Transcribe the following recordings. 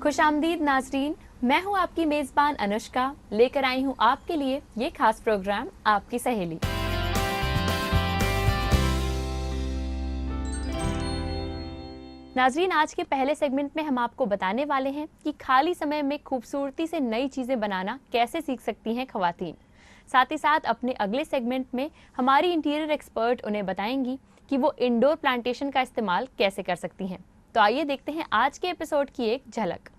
खुशामदीद नाजरीन, मैं हूं आपकी मेज़बान अनुष्का, लेकर आई हूं आपके लिए ये खास प्रोग्राम आपकी सहेली। नाजरीन, आज के पहले सेगमेंट में हम आपको बताने वाले हैं कि खाली समय में खूबसूरती से नई चीज़ें बनाना कैसे सीख सकती हैं ख़वातीन। साथ ही साथ अपने अगले सेगमेंट में हमारी इंटीरियर एक्सपर्ट उन्हें बताएंगी कि वो इंडोर प्लांटेशन का इस्तेमाल कैसे कर सकती हैं। तो आइए देखते हैं आज के एपिसोड की एक झलक।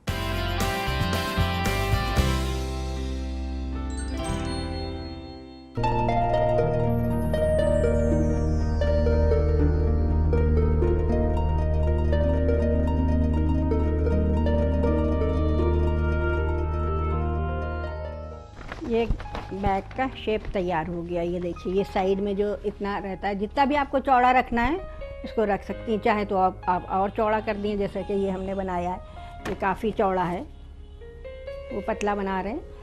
ये बैग का शेप तैयार हो गया। ये देखिए, ये साइड में जो इतना रहता है, जितना भी आपको चौड़ा रखना है इसको रख सकती हैं। चाहे तो आप और चौड़ा कर दिए, जैसे कि ये हमने बनाया है, ये काफ़ी चौड़ा है, वो पतला बना रहे हैं।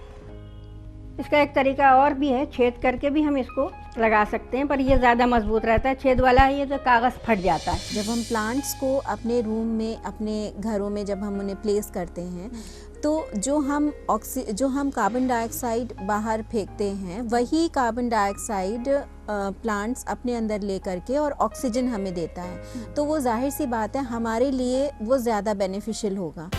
इसका एक तरीका और भी है, छेद करके भी हम इसको लगा सकते हैं, पर ये ज़्यादा मजबूत रहता है। छेद वाला है ये तो कागज़ फट जाता है। जब हम प्लांट्स को अपने रूम में, अपने घरों में जब हम उन्हें प्लेस करते हैं, तो जो हम कार्बन डाइऑक्साइड बाहर फेंकते हैं, वही कार्बन डाइऑक्साइड प्लांट्स अपने अंदर ले करके और ऑक्सीजन हमें देता है। तो वो जाहिर सी बात है हमारे लिए वो ज़्यादा बेनिफिशियल होगा।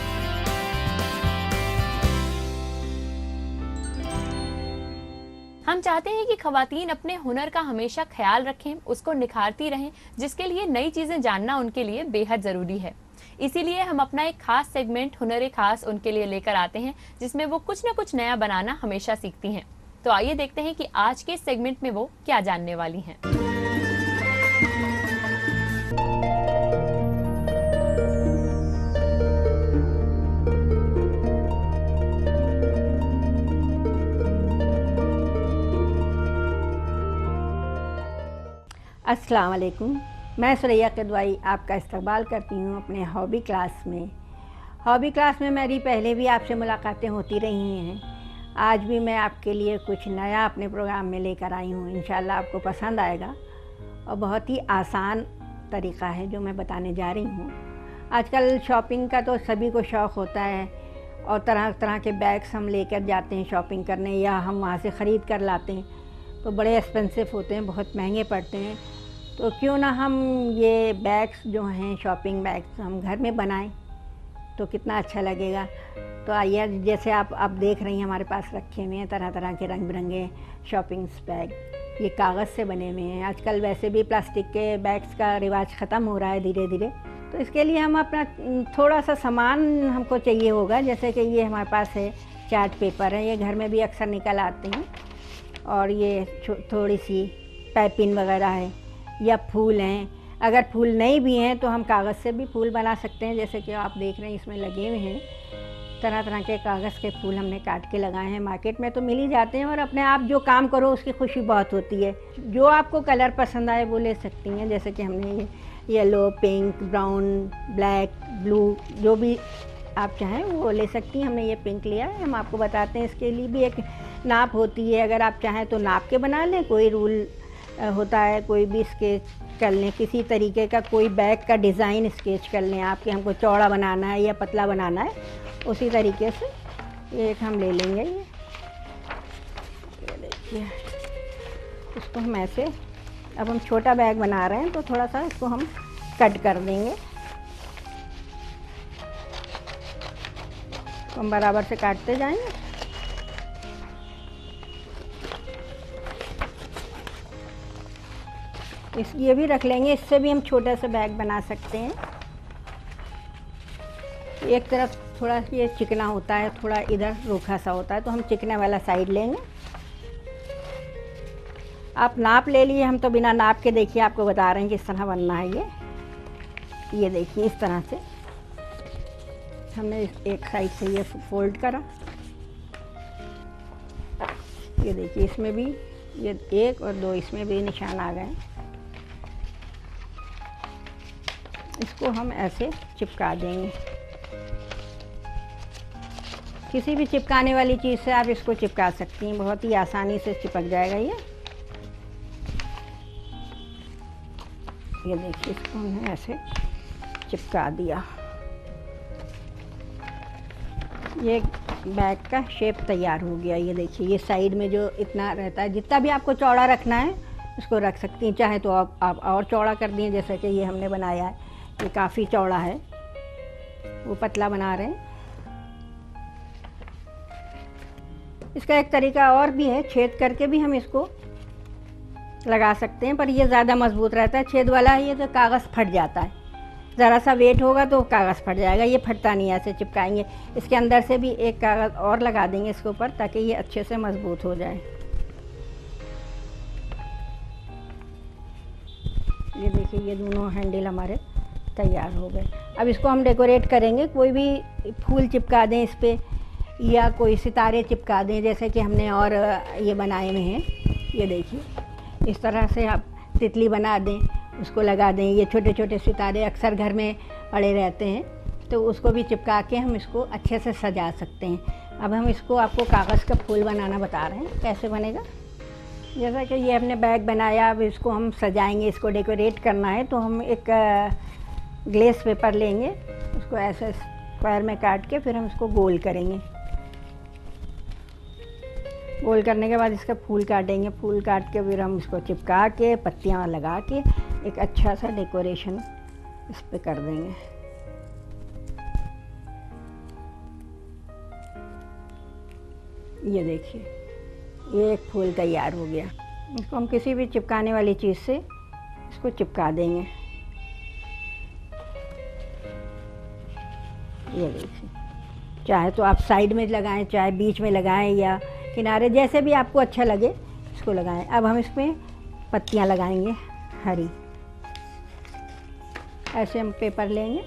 हम चाहते हैं कि ख़वातीन अपने हुनर का हमेशा ख्याल रखें, उसको निखारती रहें, जिसके लिए नई चीज़ें जानना उनके लिए बेहद ज़रूरी है। इसीलिए हम अपना एक खास सेगमेंट हुनर खास उनके लिए लेकर आते हैं, जिसमें वो कुछ न कुछ नया बनाना हमेशा सीखती हैं। तो आइए देखते हैं कि आज के सेगमेंट में वो क्या जानने वाली हैं। अस्सलाम वालेकुम, मैं सुरैया किदवाई आपका इस्तकबाल करती हूँ अपने हॉबी क्लास में। हॉबी क्लास में मेरी पहले भी आपसे मुलाकातें होती रही हैं। आज भी मैं आपके लिए कुछ नया अपने प्रोग्राम में लेकर आई हूँ। इंशाल्लाह आपको पसंद आएगा और बहुत ही आसान तरीक़ा है जो मैं बताने जा रही हूँ। आजकल शॉपिंग का तो सभी को शौक़ होता है और तरह तरह के बैग्स हम लेकर जाते हैं शॉपिंग करने, या हम वहाँ से ख़रीद कर लाते हैं, तो बड़े एक्सपेंसिव होते हैं, बहुत महंगे पड़ते हैं। तो क्यों ना हम ये बैग्स जो हैं, शॉपिंग बैग्स, हम घर में बनाएं तो कितना अच्छा लगेगा। तो आइए, जैसे आप देख रही हैं हमारे पास रखे हुए हैं तरह तरह के रंग बिरंगे शॉपिंग बैग। ये कागज़ से बने हुए हैं। आजकल वैसे भी प्लास्टिक के बैग्स का रिवाज ख़त्म हो रहा है धीरे धीरे। तो इसके लिए हम अपना थोड़ा सा सामान हमको चाहिए होगा। जैसे कि ये हमारे पास है चार्ट पेपर है, ये घर में भी अक्सर निकल आते हैं, और ये थोड़ी सी पाइपिंग वगैरह है, या फूल हैं। अगर फूल नहीं भी हैं तो हम कागज़ से भी फूल बना सकते हैं। जैसे कि आप देख रहे हैं इसमें लगे हुए हैं तरह तरह के कागज़ के फूल, हमने काट के लगाए हैं। मार्केट में तो मिल ही जाते हैं, और अपने आप जो काम करो उसकी खुशी बहुत होती है। जो आपको कलर पसंद आए वो ले सकती हैं। जैसे कि हमने ये yellow, pink, brown, black, blue, जो भी आप चाहें वो ले सकती हैं। हमने ये पिंक लिया है। हम आपको बताते हैं, इसके लिए भी एक नाप होती है। अगर आप चाहें तो नाप के बना लें, कोई रूल होता है, कोई भी स्केच कर लें, किसी तरीके का कोई बैग का डिज़ाइन स्केच कर लें आप, कि हमको चौड़ा बनाना है या पतला बनाना है, उसी तरीके से ये एक हम ले लेंगे। ये देखिए, इसको हम ऐसे, अब हम छोटा बैग बना रहे हैं तो थोड़ा सा इसको हम कट कर देंगे। तो हम बराबर से काटते जाएंगे। ये भी रख लेंगे, इससे भी हम छोटा सा बैग बना सकते हैं। एक तरफ थोड़ा ये चिकना होता है, थोड़ा इधर रूखा सा होता है, तो हम चिकने वाला साइड लेंगे। आप नाप ले लिए, हम तो बिना नाप के देखिए आपको बता रहे हैं किस तरह बनना है। ये देखिए, इस तरह से हमने एक साइड से ये फोल्ड करा। ये देखिए, इसमें भी ये 1 और 2 इसमें भी निशान आ गए। इसको हम ऐसे चिपका देंगे। किसी भी चिपकाने वाली चीज़ से आप इसको चिपका सकती हैं, बहुत ही आसानी से चिपक जाएगा ये। ये देखिए, इसको हमने ऐसे चिपका दिया। ये बैग का शेप तैयार हो गया। ये देखिए, ये साइड में जो इतना रहता है, जितना भी आपको चौड़ा रखना है उसको रख सकती हैं। चाहे तो आप और चौड़ा कर दिए, जैसे कि ये हमने बनाया है, ये काफ़ी चौड़ा है, वो पतला बना रहे हैं। इसका एक तरीका और भी है, छेद करके भी हम इसको लगा सकते हैं, पर ये ज़्यादा मजबूत रहता है। छेद वाला है ये तो कागज़ फट जाता है, ज़रा सा वेट होगा तो कागज़ फट जाएगा। ये फटता नहीं है, ऐसे चिपकाएंगे। इसके अंदर से भी एक कागज़ और लगा देंगे इसके ऊपर, ताकि ये अच्छे से मजबूत हो जाए। ये देखिए, ये दोनों हैंडल हमारे तैयार हो गए। अब इसको हम डेकोरेट करेंगे। कोई भी फूल चिपका दें इस पर, या कोई सितारे चिपका दें, जैसे कि हमने और ये बनाए हुए हैं। ये देखिए, इस तरह से आप तितली बना दें, उसको लगा दें। ये छोटे छोटे सितारे अक्सर घर में पड़े रहते हैं, तो उसको भी चिपका के हम इसको अच्छे से सजा सकते हैं। अब हम इसको आपको कागज़ का फूल बनाना बता रहे हैं, कैसे बनेगा। जैसा कि ये हमने बैग बनाया, अब इसको हम सजाएंगे, इसको डेकोरेट करना है। तो हम एक ग्लेस पेपर लेंगे, उसको ऐसे स्क्वायर में काट के फिर हम इसको गोल करेंगे। गोल करने के बाद इसका फूल काटेंगे। फूल काट के फिर हम इसको चिपका के पत्तियाँ लगा के एक अच्छा सा डेकोरेशन इस पे कर देंगे। ये देखिए, ये एक फूल तैयार हो गया। इसको हम किसी भी चिपकाने वाली चीज़ से इसको चिपका देंगे। ये देखिए, चाहे तो आप साइड में लगाएं, चाहे बीच में लगाएं, या किनारे, जैसे भी आपको अच्छा लगे इसको लगाएं। अब हम इसमें पत्तियां लगाएंगे हरी। ऐसे हम पेपर लेंगे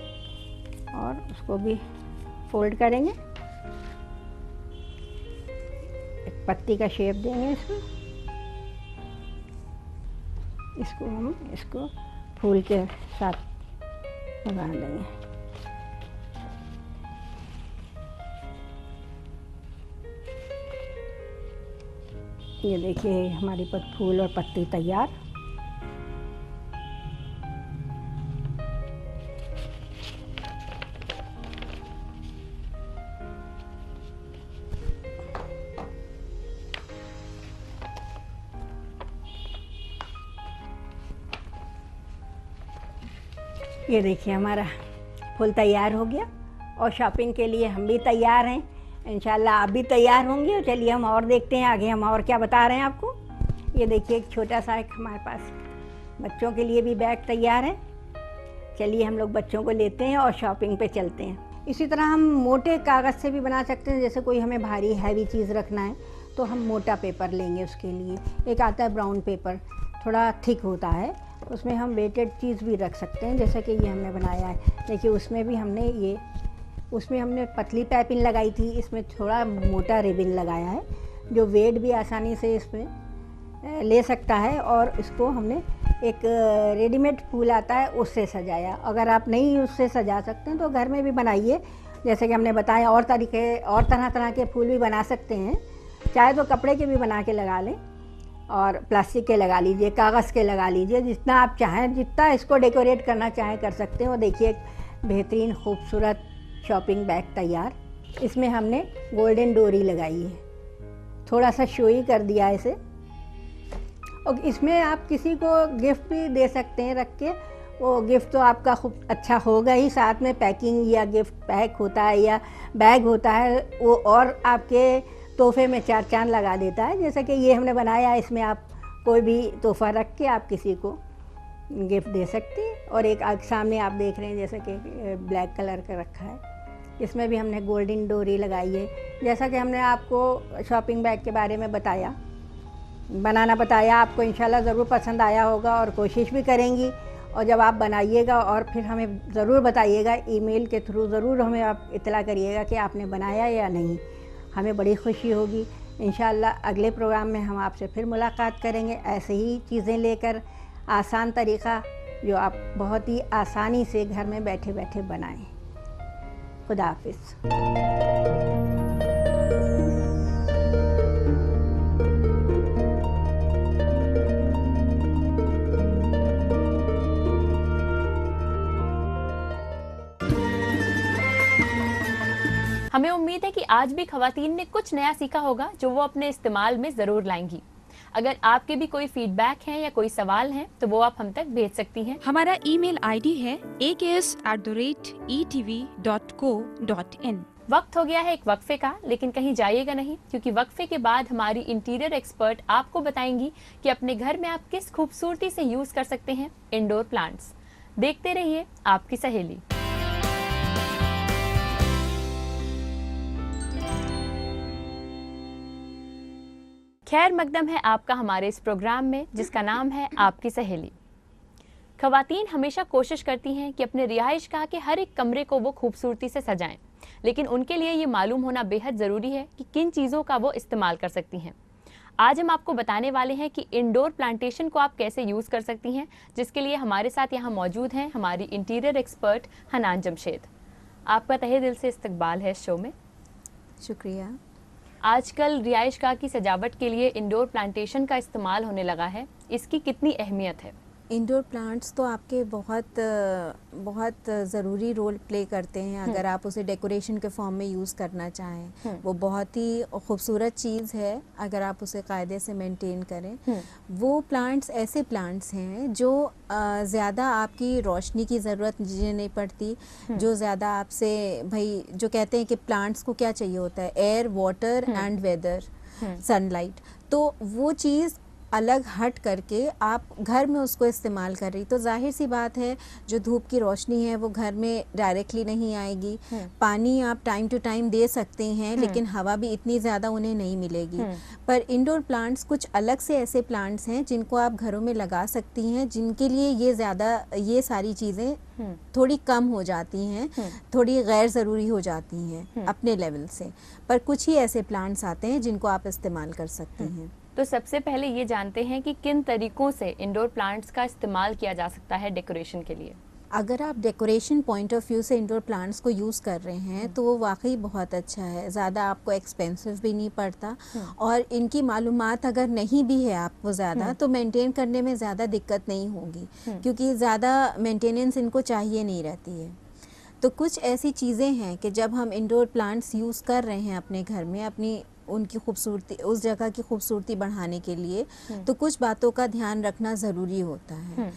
और उसको भी फोल्ड करेंगे, एक पत्ती का शेप देंगे इसमें। इसको फूल के साथ लगा देंगे। ये देखिए, हमारी फूल और पत्ती तैयार। ये देखिए, हमारा फूल तैयार हो गया और शॉपिंग के लिए हम भी तैयार हैं। इंशाल्लाह आप भी तैयार होंगे। और चलिए हम और देखते हैं आगे हम और क्या बता रहे हैं आपको। ये देखिए, एक छोटा सा एक हमारे पास बच्चों के लिए भी बैग तैयार है। चलिए हम लोग बच्चों को लेते हैं और शॉपिंग पे चलते हैं। इसी तरह हम मोटे कागज़ से भी बना सकते हैं। जैसे कोई हमें भारी हैवी चीज़ रखना है तो हम मोटा पेपर लेंगे उसके लिए। एक आता है ब्राउन पेपर, थोड़ा थिक होता है, उसमें हम वेटेड चीज़ भी रख सकते हैं। जैसे कि ये हमने बनाया है, देखिए उसमें भी हमने पतली पाइपिंग लगाई थी, इसमें थोड़ा मोटा रिबन लगाया है, जो वेट भी आसानी से इसमें ले सकता है। और इसको हमने एक रेडीमेड फूल आता है उससे सजाया। अगर आप नहीं उससे सजा सकते हैं तो घर में भी बनाइए। जैसे कि हमने बताया, और तरह तरह के फूल भी बना सकते हैं। चाहे तो कपड़े के भी बना के लगा लें, और प्लास्टिक के लगा लीजिए, कागज़ के लगा लीजिए, जितना आप चाहें, जितना इसको डेकोरेट करना चाहें कर सकते हैं। और देखिए, एक बेहतरीन खूबसूरत शॉपिंग बैग तैयार। इसमें हमने गोल्डन डोरी लगाई है, थोड़ा सा शोई कर दिया इसे। और इसमें आप किसी को गिफ्ट भी दे सकते हैं रख के। वो गिफ्ट तो आपका खूब अच्छा होगा ही, साथ में पैकिंग या गिफ्ट पैक होता है या बैग होता है, वो और आपके तोहफे में चार चांद लगा देता है। जैसे कि ये हमने बनाया है, इसमें आप कोई भी तोहफा रख के आप किसी को गिफ्ट दे सकते हैं। और एक सामने आप देख रहे हैं, जैसे कि ब्लैक कलर का रखा है, इसमें भी हमने गोल्डन डोरी लगाई है। जैसा कि हमने आपको शॉपिंग बैग के बारे में बनाना बताया, आपको इंशाल्लाह ज़रूर पसंद आया होगा और कोशिश भी करेंगी। और जब आप बनाइएगा और फिर हमें ज़रूर बताइएगा, ईमेल के थ्रू ज़रूर हमें आप इत्तला करिएगा कि आपने बनाया या नहीं, हमें बड़ी खुशी होगी। इंशाल्लाह अगले प्रोग्राम में हम आपसे फिर मुलाकात करेंगे, ऐसे ही चीज़ें लेकर, आसान तरीक़ा जो आप बहुत ही आसानी से घर में बैठे बैठे बनाएं। खुदा हाफिज़। हमें उम्मीद है है कि आज भी खवातीन ने कुछ नया सीखा होगा जो वो अपने इस्तेमाल में ज़रूर लाएंगी। अगर आपके भी कोई फीडबैक है या कोई सवाल हैं तो वो आप हम तक भेज सकती हैं। हमारा ईमेल आईडी है aks@etv.co.in। वक्त हो गया है एक वक्फे का, लेकिन कहीं जाइएगा नहीं, क्योंकि वक्फे के बाद हमारी इंटीरियर एक्सपर्ट आपको बताएंगी कि अपने घर में आप किस खूबसूरती से यूज कर सकते हैं इंडोर प्लांट्स। देखते रहिए आपकी सहेली। खैर मकदम है आपका हमारे इस प्रोग्राम में, जिसका नाम है आपकी सहेली। खवातीन हमेशा कोशिश करती हैं कि अपने रिहाइशगाह के हर एक कमरे को वो खूबसूरती से सजाएं, लेकिन उनके लिए ये मालूम होना बेहद ज़रूरी है कि किन चीज़ों का वो इस्तेमाल कर सकती हैं। आज हम आपको बताने वाले हैं कि इंडोर प्लांटेशन को आप कैसे यूज़ कर सकती हैं, जिसके लिए हमारे साथ यहाँ मौजूद हैं हमारी इंटीरियर एक्सपर्ट हनान जमशेद। आपका तहे दिल से इस्तकबाल है इस शो में। शुक्रिया। आजकल रिहाइशगाह की सजावट के लिए इंडोर प्लांटेशन का इस्तेमाल होने लगा है, इसकी कितनी अहमियत है? इंडोर प्लांट्स तो आपके बहुत ज़रूरी रोल प्ले करते हैं अगर आप उसे डेकोरेशन के फॉर्म में यूज़ करना चाहें। वो बहुत ही खूबसूरत चीज़ है अगर आप उसे कायदे से मेंटेन करें। वो प्लांट्स ऐसे प्लांट्स हैं जो ज़्यादा आपकी रोशनी की ज़रूरत नहीं पड़ती, जो ज़्यादा आपसे भाई जो कहते हैं कि प्लांट्स को क्या चाहिए होता है, air, water and weather, sunlight. तो वो चीज़ अलग हट करके आप घर में उसको इस्तेमाल कर रही, तो जाहिर सी बात है जो धूप की रोशनी है वो घर में डायरेक्टली नहीं आएगी। पानी आप टाइम टू टाइम दे सकते हैं, लेकिन हवा भी इतनी ज़्यादा उन्हें नहीं मिलेगी। पर इंडोर प्लांट्स कुछ अलग से ऐसे प्लांट्स हैं जिनको आप घरों में लगा सकती हैं, जिनके लिए ये सारी चीज़ें थोड़ी कम हो जाती हैं, थोड़ी गैर ज़रूरी हो जाती हैं अपने लेवल से। पर कुछ ही ऐसे प्लांट्स आते हैं जिनको आप इस्तेमाल कर सकती हैं। तो सबसे पहले ये जानते हैं कि किन तरीकों से इंडोर प्लांट्स का इस्तेमाल किया जा सकता है डेकोरेशन के लिए। अगर आप डेकोरेशन पॉइंट ऑफ व्यू से इंडोर प्लांट्स को यूज़ कर रहे हैं तो वो वाकई बहुत अच्छा है, ज़्यादा आपको एक्सपेंसिव भी नहीं पड़ता, और इनकी मालूमात अगर नहीं भी है आपको ज़्यादा तो मेंटेन करने में ज़्यादा दिक्कत नहीं होगी, क्योंकि ज़्यादा मेंटेनेंस इनको चाहिए नहीं रहती है। तो कुछ ऐसी चीज़ें हैं कि जब हम इंडोर प्लांट्स यूज़ कर रहे हैं अपने घर में उनकी खूबसूरती, उस जगह की खूबसूरती बढ़ाने के लिए, तो कुछ बातों का ध्यान रखना ज़रूरी होता है।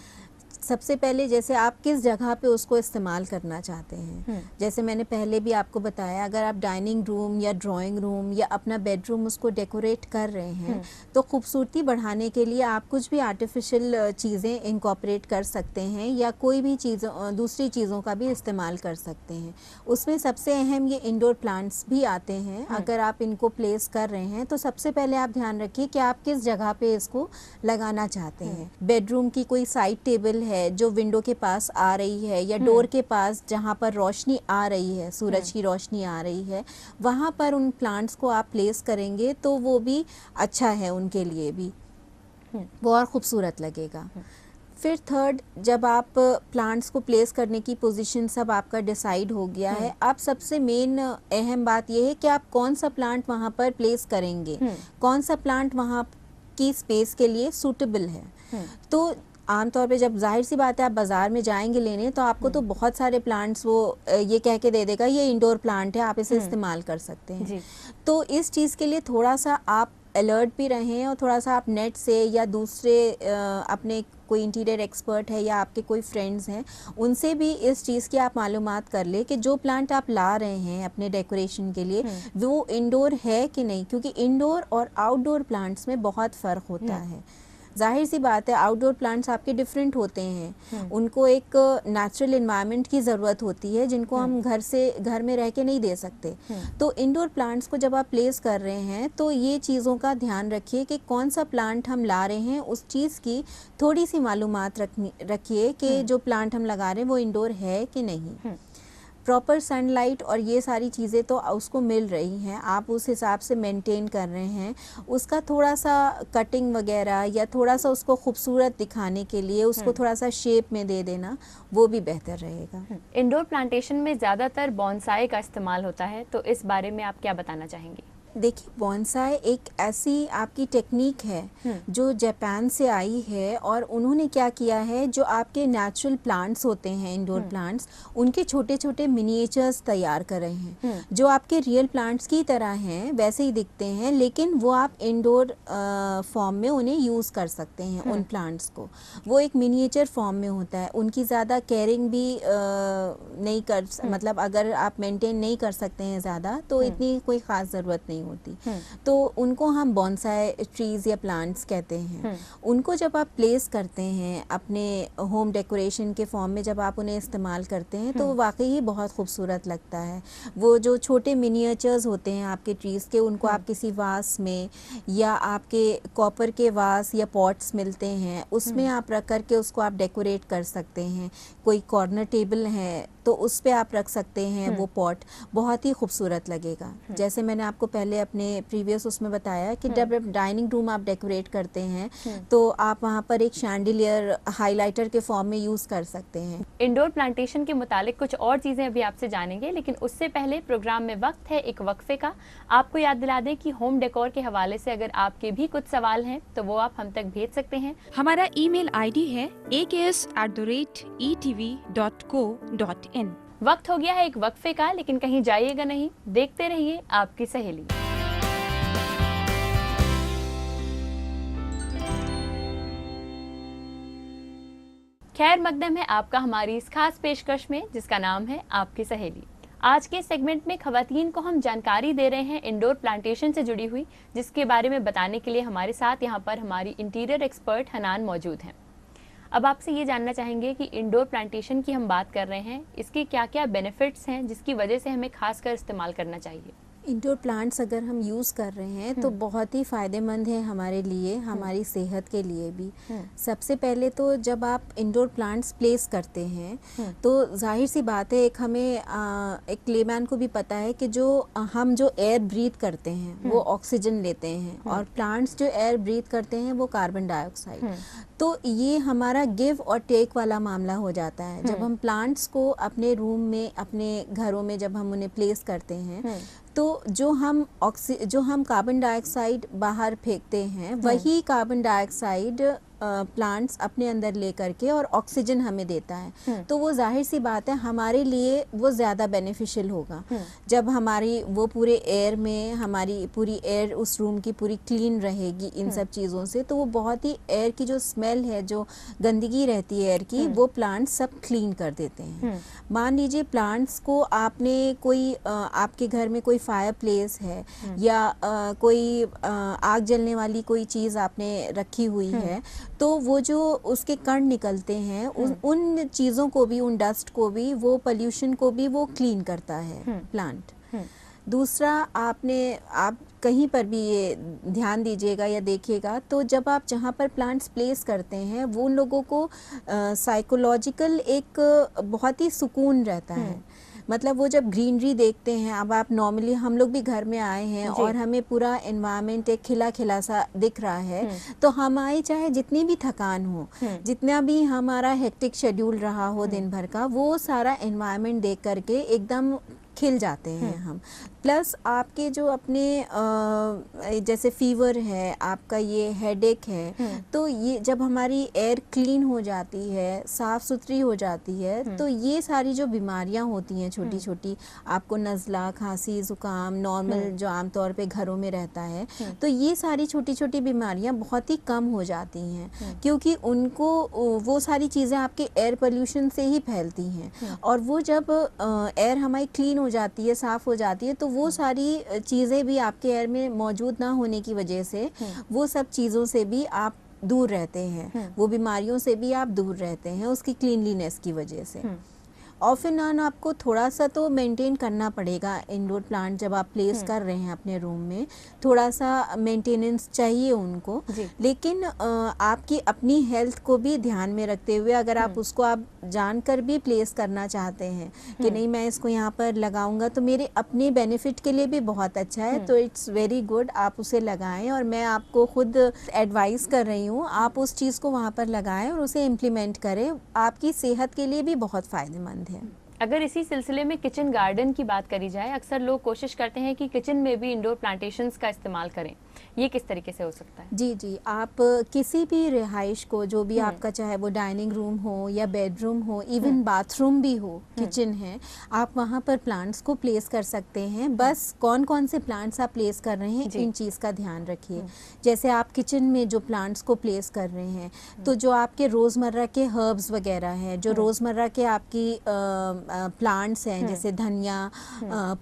सबसे पहले जैसे आप किस जगह पे उसको इस्तेमाल करना चाहते हैं, जैसे मैंने पहले भी आपको बताया, अगर आप डाइनिंग रूम या ड्राइंग रूम या अपना बेडरूम उसको डेकोरेट कर रहे हैं तो खूबसूरती बढ़ाने के लिए आप कुछ भी आर्टिफिशियल चीज़ें इनकॉर्पोरेट कर सकते हैं या कोई भी दूसरी चीज़ों का भी इस्तेमाल कर सकते हैं। उसमें सबसे अहम ये इंडोर प्लांट्स भी आते हैं। अगर आप इनको प्लेस कर रहे हैं तो सबसे पहले आप ध्यान रखिए कि आप किस जगह पे इसको लगाना चाहते हैं। बेडरूम की कोई साइड टेबल है जो विंडो के पास आ रही है, या डोर के पास जहाँ पर रोशनी आ रही है, सूरज की रोशनी आ रही है, वहाँ पर उन प्लांट्स को आप प्लेस करेंगे तो वो भी अच्छा है, उनके लिए भी वो और ख़ूबसूरत लगेगा। फिर थर्ड, जब आप प्लांट्स को प्लेस करने की पोजीशन सब आपका डिसाइड हो गया है, अब सबसे मेन अहम बात यह है कि आप कौन सा प्लांट वहाँ पर प्लेस करेंगे, कौन सा प्लांट वहाँ की स्पेस के लिए सूटेबल है। तो आमतौर पे जब जाहिर सी बात है आप बाज़ार में जाएंगे लेने, तो आपको तो बहुत सारे प्लांट्स वो ये कह के दे देगा ये इंडोर प्लांट है, आप इसे इस्तेमाल कर सकते हैं। तो इस चीज़ के लिए थोड़ा सा आप अलर्ट भी रहें, और थोड़ा सा आप नेट से या दूसरे अपने कोई इंटीरियर एक्सपर्ट है या आपके कोई फ्रेंड्स हैं, उनसे भी इस चीज़ की आप मालूमात कर ले कि जो प्लांट आप ला रहे हैं अपने डेकोरेशन के लिए वो इंडोर है कि नहीं, क्योंकि इंडोर और आउटडोर प्लांट्स में बहुत फ़र्क होता है। जाहिर सी बात है आउटडोर प्लांट्स आपके डिफरेंट होते हैं, उनको एक नेचुरल एनवायरनमेंट की ज़रूरत होती है जिनको हम घर में रह के नहीं दे सकते। तो इंडोर प्लांट्स को जब आप प्लेस कर रहे हैं तो ये चीज़ों का ध्यान रखिए कि कौन सा प्लांट हम ला रहे हैं, उस चीज़ की थोड़ी सी मालूमात रखिए कि जो प्लांट हम लगा रहे हैं वो इंडोर है कि नहीं। प्रॉपर सनलाइट और ये सारी चीज़ें तो उसको मिल रही हैं, आप उस हिसाब से मेंटेन कर रहे हैं। उसका थोड़ा सा कटिंग वगैरह या थोड़ा सा उसको खूबसूरत दिखाने के लिए उसको थोड़ा सा शेप में दे देना, वो भी बेहतर रहेगा। इंडोर प्लांटेशन में ज़्यादातर बॉन्साई का इस्तेमाल होता है, तो इस बारे में आप क्या बताना चाहेंगी? देखिए, बॉन्साई एक ऐसी आपकी टेक्निक है जो जापान से आई है, और उन्होंने क्या किया है, जो आपके नेचुरल प्लांट्स होते हैं, इंडोर प्लांट्स, उनके छोटे छोटे मिनिएचर्स तैयार कर रहे हैं जो आपके रियल प्लांट्स की तरह हैं, वैसे ही दिखते हैं, लेकिन वो आप इंडोर फॉर्म में उन्हें यूज़ कर सकते हैं। उन प्लांट्स को वो एक मिनिएचर फॉर्म में होता है, उनकी ज़्यादा केयरिंग भी नहीं कर मतलब अगर आप मेंटेन नहीं कर सकते हैं ज़्यादा, तो इतनी कोई ख़ास ज़रूरत नहीं होती। तो उनको हम बॉन्साई ट्रीज़ या प्लांट्स कहते हैं। उनको जब आप प्लेस करते हैं अपने होम डेकोरेशन के फॉर्म में, जब आप उन्हें इस्तेमाल करते हैं, तो वाकई ही बहुत खूबसूरत लगता है। वो जो छोटे मिनिएचर्स होते हैं आपके ट्रीज़ के, उनको आप किसी वास में, या आपके कॉपर के वास या पॉट्स मिलते हैं, उसमें आप रख करके उसको आप डेकोरेट कर सकते हैं। कोई कॉर्नर टेबल है तो उस पे आप रख सकते हैं वो पॉट, बहुत ही खूबसूरत लगेगा। जैसे मैंने आपको पहले अपने प्रीवियस उसमें बताया कि जब डाइनिंग रूम आप डेकोरेट करते हैं तो आप वहाँ पर एक शैंडिलियर हाइलाइटर के फॉर्म में यूज़ कर सकते हैं। इंडोर प्लांटेशन के मुतालिक कुछ और चीज़ें अभी आपसे जानेंगे, लेकिन उससे पहले प्रोग्राम में वक्त है एक वक्फे का। आपको याद दिला दें कि होम डेकोर के हवाले से अगर आपके भी कुछ सवाल हैं तो वो आप हम तक भेज सकते हैं। हमारा ईमेल आईडी है aks@etv.co.in। वक्त हो गया है एक वक्फे का, लेकिन कहीं जाइएगा नहीं, देखते रहिए आपकी सहेली। खैर मकदम है आपका हमारी इस खास पेशकश में, जिसका नाम है आपकी सहेली। आज के सेगमेंट में खवातीन को हम जानकारी दे रहे हैं इंडोर प्लांटेशन से जुड़ी हुई, जिसके बारे में बताने के लिए हमारे साथ यहाँ पर हमारी इंटीरियर एक्सपर्ट हनान मौजूद हैं। अब आपसे ये जानना चाहेंगे कि इंडोर प्लांटेशन की हम बात कर रहे हैं, इसके क्या क्या बेनिफिट्स हैं जिसकी वजह से हमें खासकर इस्तेमाल करना चाहिए। इंडोर प्लांट्स अगर हम यूज़ कर रहे हैं तो बहुत ही फ़ायदेमंद है हमारे लिए, हमारी सेहत के लिए भी। सबसे पहले तो जब आप इंडोर प्लांट्स प्लेस करते हैं तो जाहिर सी बात है, एक हमें एक लेमैन को भी पता है कि हम जो एयर ब्रीथ करते हैं वो ऑक्सीजन लेते हैं, और प्लांट्स जो एयर ब्रीथ करते हैं वो कार्बन डाइऑक्साइड। तो ये हमारा गिव और टेक वाला मामला हो जाता है। जब हम प्लांट्स को अपने रूम में, अपने घरों में जब हम उन्हें प्लेस करते हैं, तो जो हम कार्बन डाइऑक्साइड बाहर फेंकते हैं, वही कार्बन डाइऑक्साइड प्लांट्स अपने अंदर ले करके और ऑक्सीजन हमें देता है। तो वो जाहिर सी बात है हमारे लिए वो ज़्यादा बेनिफिशियल होगा। जब हमारी वो पूरे एयर में, हमारी पूरी एयर उस रूम की पूरी क्लीन रहेगी इन सब चीज़ों से, तो वो बहुत ही एयर की जो स्मेल है, जो गंदगी रहती है एयर की, वो प्लांट्स सब क्लीन कर देते हैं। मान लीजिए प्लांट्स को आपने कोई आपके घर में कोई फायर प्लेस है या कोई आग जलने वाली कोई चीज़ आपने रखी हुई है, तो वो जो उसके कण निकलते हैं, उन चीज़ों को भी, उन डस्ट को भी, वो पोल्यूशन को भी वो क्लीन करता है प्लांट। दूसरा, आप कहीं पर भी ये ध्यान दीजिएगा या देखिएगा, तो जब आप जहाँ पर प्लांट्स प्लेस करते हैं, वो उन लोगों को साइकोलॉजिकल एक बहुत ही सुकून रहता है। मतलब वो जब ग्रीनरी देखते हैं, अब आप नॉर्मली, हम लोग भी घर में आए हैं और हमें पूरा एनवायरनमेंट एक खिला खिला सा दिख रहा है, तो हमारी चाहे जितनी भी थकान हो, जितना भी हमारा हेक्टिक शेड्यूल रहा हो दिन भर का, वो सारा एनवायरनमेंट देख करके एकदम खिल जाते हैं हम। प्लस आपके जो अपने जैसे फीवर है, आपका ये हेडेक है, तो ये जब हमारी एयर क्लीन हो जाती है, साफ़ सुथरी हो जाती है, तो ये सारी जो बीमारियां होती हैं छोटी छोटी, आपको नज़ला, खांसी, ज़ुकाम, नॉर्मल जो आमतौर पे घरों में रहता है, तो ये सारी छोटी छोटी बीमारियां बहुत ही कम हो जाती हैं, क्योंकि उनको वो सारी चीज़ें आपके एयर पोल्यूशन से ही फैलती हैं। और वो जब एयर हमारी क्लीन हो जाती है, साफ़ हो जाती है, तो वो सारी चीज़ें भी आपके एयर में मौजूद ना होने की वजह से वो सब चीज़ों से भी आप दूर रहते हैं, वो बीमारियों से भी आप दूर रहते हैं उसकी क्लीनलीनेस की वजह से। ऑफ एंड ऑन आपको थोड़ा सा तो मेंटेन करना पड़ेगा। इंडोर प्लांट जब आप प्लेस कर रहे हैं अपने रूम में, थोड़ा सा मेंटेनेंस चाहिए उनको, लेकिन आपकी अपनी हेल्थ को भी ध्यान में रखते हुए, अगर आप उसको आप जानकर भी प्लेस करना चाहते हैं कि नहीं मैं इसको यहाँ पर लगाऊंगा तो मेरे अपने बेनिफिट के लिए भी बहुत अच्छा है, तो इट्स वेरी गुड, आप उसे लगाएं। और मैं आपको खुद एडवाइस कर रही हूँ, आप उस चीज़ को वहाँ पर लगाएं और उसे इम्प्लीमेंट करें, आपकी सेहत के लिए भी बहुत फ़ायदेमंद है। अगर इसी सिलसिले में किचन गार्डन की बात करी जाए, अक्सर लोग कोशिश करते हैं कि किचन में भी इंडोर प्लांटेशंस का इस्तेमाल करें, ये किस तरीके से हो सकता है? जी जी, आप किसी भी रिहाइश को, जो भी आपका चाहे वो डाइनिंग रूम हो या बेडरूम हो, इवन बाथरूम भी हो, किचन है, आप वहाँ पर प्लांट्स को प्लेस कर सकते हैं। बस कौन कौन से प्लांट्स आप प्लेस कर रहे हैं, इन चीज़ का ध्यान रखिए। जैसे आप किचन में जो प्लांट्स को प्लेस कर रहे हैं, तो जो आपके रोज़मर्रा के हर्ब्स वगैरह हैं, जो रोज़मर्रा के आपकी प्लांट्स हैं, जैसे धनिया,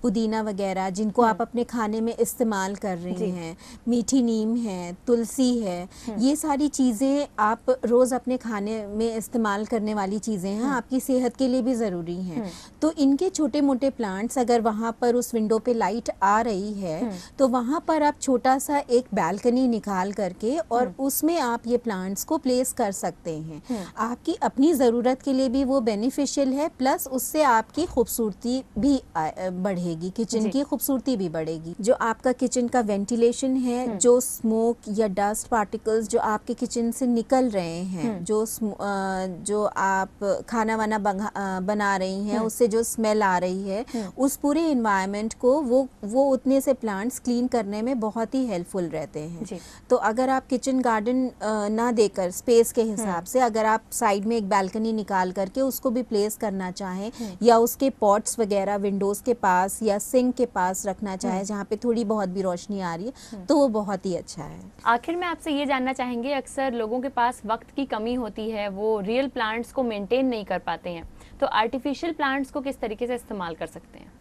पुदीना वगैरह, जिनको आप अपने खाने में इस्तेमाल कर रहे हैं, मीठी नीम है, तुलसी है, ये सारी चीज़ें आप रोज़ अपने खाने में इस्तेमाल करने वाली चीज़ें हैं, आपकी सेहत के लिए भी ज़रूरी हैं। तो इनके छोटे मोटे प्लांट्स, अगर वहाँ पर उस विंडो पे लाइट आ रही है, तो वहाँ पर आप छोटा सा एक बालकनी निकाल करके और उसमें आप ये प्लांट्स को प्लेस कर सकते हैं। आपकी अपनी ज़रूरत के लिए भी वो बेनिफिशियल है, प्लस उससे आपकी खूबसूरती भी बढ़ेगी, किचन की खूबसूरती भी बढ़ेगी। जो आपका किचन का वेंटिलेशन है, जो स्मोक या डस्ट पार्टिकल्स जो आपके किचन से निकल रहे हैं, जो आप खाना वाना बना रही हैं, उससे जो स्मेल आ रही है, उस पूरे इन्वायरमेंट को वो उतने से प्लांट्स क्लीन करने में बहुत ही हेल्पफुल रहते हैं। तो अगर आप किचन गार्डन ना देकर स्पेस के हिसाब से, अगर आप साइड में एक बालकनी निकाल करके उसको भी प्लेस करना चाहें, या उसके पॉट्स वगैरह विंडोज़ के पास या सिंक के पास रखना चाहें, जहाँ पे थोड़ी बहुत भी रोशनी आ रही है, तो वो बहुत ही अच्छा है। आखिर में आपसे ये जानना चाहेंगे, अक्सर लोगों के पास वक्त की कमी होती है, वो रियल प्लांट्स को मेंटेन नहीं कर पाते हैं, तो आर्टिफिशियल प्लांट्स को किस तरीके से इस्तेमाल कर सकते हैं?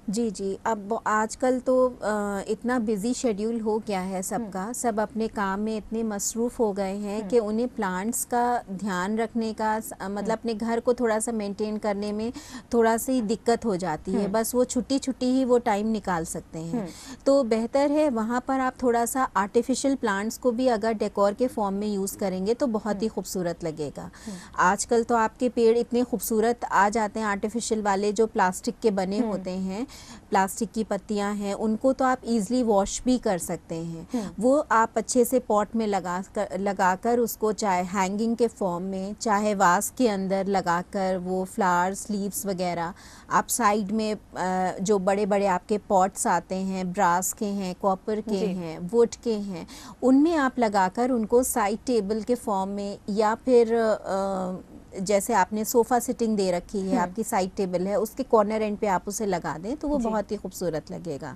जी जी, अब आजकल तो इतना बिज़ी शेड्यूल हो गया है सबका, सब अपने काम में इतने मसरूफ़ हो गए हैं कि उन्हें प्लांट्स का ध्यान रखने का, मतलब अपने घर को थोड़ा सा मेंटेन करने में थोड़ा सी दिक्कत हो जाती है। बस वो छुट्टी ही वो टाइम निकाल सकते हैं। तो बेहतर है वहाँ पर आप थोड़ा सा आर्टिफिशियल प्लांट्स को भी अगर डेकोर के फॉर्म में यूज़ करेंगे तो बहुत ही खूबसूरत लगेगा। आजकल तो आपके पेड़ इतने खूबसूरत आ जाते हैं आर्टिफिशियल वाले, जो प्लास्टिक के बने होते हैं, प्लास्टिक की पत्तियां हैं, उनको तो आप इजीली वॉश भी कर सकते हैं। वो आप अच्छे से पॉट में लगाकर उसको चाहे हैंगिंग के फॉर्म में, चाहे वास के अंदर लगाकर, वो फ्लावर्स, लीव्स वगैरह आप साइड में, जो बड़े बड़े आपके पॉट्स आते हैं, ब्रास के हैं, कॉपर के हैं, वुड के हैं, उनमें आप लगाकर उनको साइड टेबल के फॉर्म में, या फिर जैसे आपने सोफ़ा सिटिंग दे रखी है, आपकी साइड टेबल है, उसके कॉर्नर एंड पे आप उसे लगा दें तो वो बहुत ही खूबसूरत लगेगा।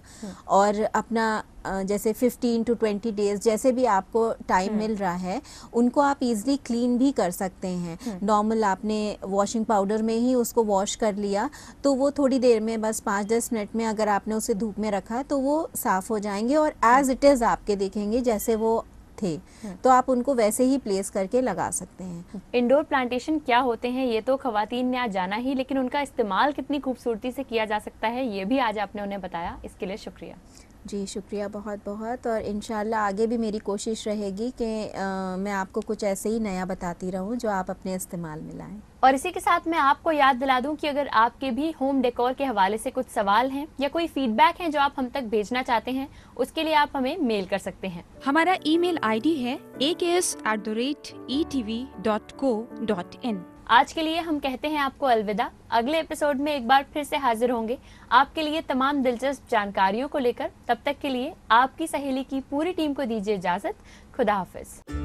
और अपना जैसे 15 to 20 डेज़ जैसे भी आपको टाइम मिल रहा है, उनको आप इजीली क्लीन भी कर सकते हैं। नॉर्मल आपने वॉशिंग पाउडर में ही उसको वॉश कर लिया, तो वो थोड़ी देर में, बस 5-10 मिनट में अगर आपने उसे धूप में रखा तो वो साफ़ हो जाएंगे और एज़ इट इज़ आपके दिखेंगे जैसे वो थे। तो आप उनको वैसे ही प्लेस करके लगा सकते हैं। इंडोर प्लांटेशन क्या होते हैं ये तो खवातीन ने आज जाना ही, लेकिन उनका इस्तेमाल कितनी खूबसूरती से किया जा सकता है ये भी आज आपने उन्हें बताया, इसके लिए शुक्रिया। जी शुक्रिया बहुत बहुत, और इंशाल्लाह आगे भी मेरी कोशिश रहेगी कि मैं आपको कुछ ऐसे ही नया बताती रहूं जो आप अपने इस्तेमाल में लाएं। और इसी के साथ मैं आपको याद दिला दूं कि अगर आपके भी होम डेकोर के हवाले से कुछ सवाल हैं या कोई फीडबैक है जो आप हम तक भेजना चाहते हैं, उसके लिए आप हमें मेल कर सकते हैं। हमारा ईमेल आईडी है aks@etv.co.in। आज के लिए हम कहते हैं आपको अलविदा। अगले एपिसोड में एक बार फिर से हाजिर होंगे आपके लिए तमाम दिलचस्प जानकारियों को लेकर। तब तक के लिए आपकी सहेली की पूरी टीम को दीजिए इजाजत। खुदा हाफिज।